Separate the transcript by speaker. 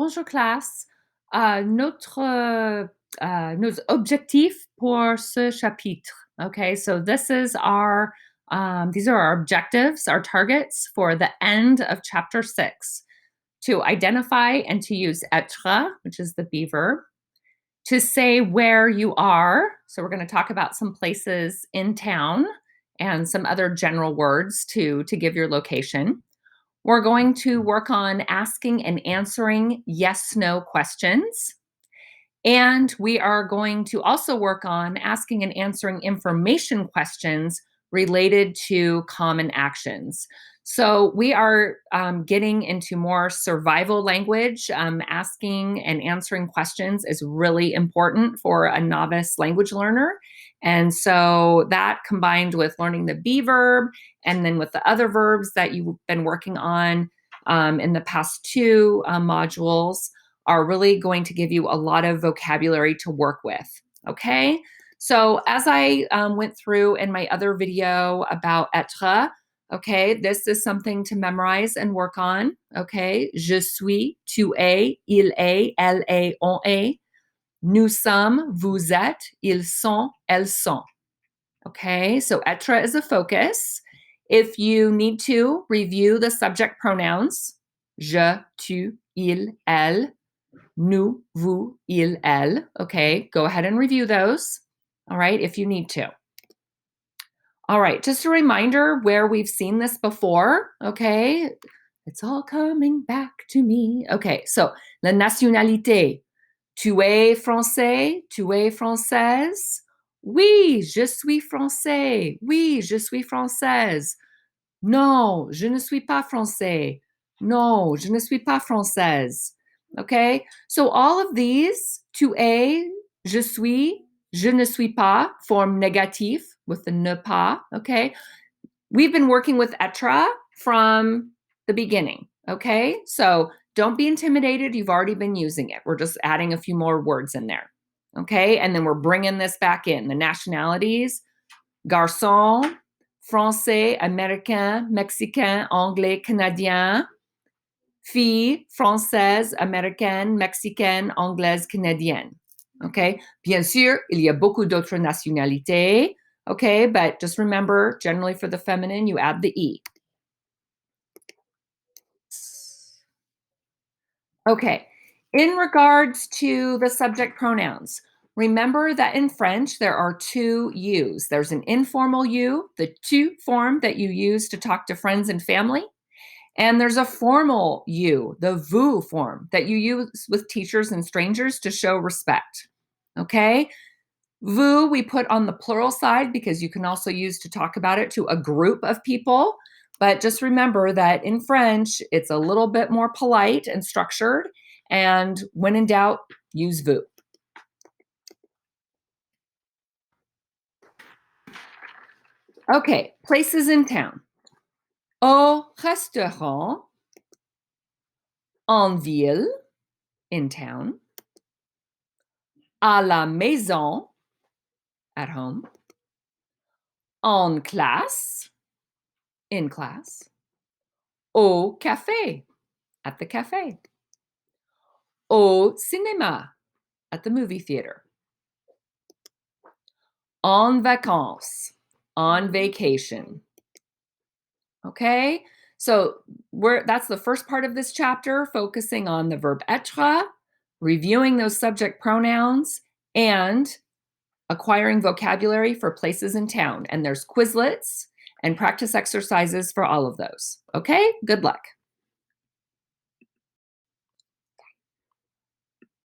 Speaker 1: Bonjour classe. Nos objectifs pour ce chapitre. Okay, so this is our these are our objectives, our targets for the end of chapter 6. To identify and to use être, which is the be verb, to say where you are. So we're going to talk about some places in town and some other general words to give your location. We're going to work on asking and answering yes/no questions. And we are going to also work on asking and answering information questions related to common actions. So we are getting into more survival language. Asking and answering questions is really important for a novice language learner. And so that combined with learning the be verb and then with the other verbs that you've been working on in the past two modules are really going to give you a lot of vocabulary to work with, okay? So as I went through in my other video about être, okay, this is something to memorize and work on, okay? Je suis, tu es, il est, elle est, on est. Nous sommes, vous êtes, ils sont, elles sont. Okay, so être is a focus. If you need to, review the subject pronouns. Je, tu, il, elle. Nous, vous, il, elle. Okay, go ahead and review those. All right, if you need to. All right, just a reminder where we've seen this before. Okay, it's all coming back to me. Okay, so la nationalité. Tu es français, tu es française. Oui, je suis français. Oui, je suis française. Non, je ne suis pas français. Non, je ne suis pas française. Okay, so all of these, tu es, je suis, je ne suis pas, form négatif with the ne pas, okay? We've been working with être from the beginning, okay? So don't be intimidated. You've already been using it. We're just adding a few more words in there, okay? And then we're bringing this back in. The nationalities, garçon, français, américain, mexicain, anglais, canadien. Fille, française, américaine, mexicaine, anglaise, canadienne. Okay? Bien sûr, il y a beaucoup d'autres nationalités. Okay, but just remember, generally for the feminine, you add the E. Okay, in regards to the subject pronouns, remember that in French, there are two yous. There's an informal you, the tu form that you use to talk to friends and family. And there's a formal you, the vous form, that you use with teachers and strangers to show respect. Okay? Vous, we put on the plural side because you can also use to talk about it to a group of people. But just remember that in French, it's a little bit more polite and structured. And when in doubt, use vous. Okay, places in town. Au restaurant, en ville, in town. À la maison, at home. En classe, in class. Au café, at the cafe. Au cinéma, at the movie theater. En vacances, on vacation. Okay, so that's the first part of this chapter, focusing on the verb être, reviewing those subject pronouns, and acquiring vocabulary for places in town. And there's Quizlets and practice exercises for all of those. Okay, good luck.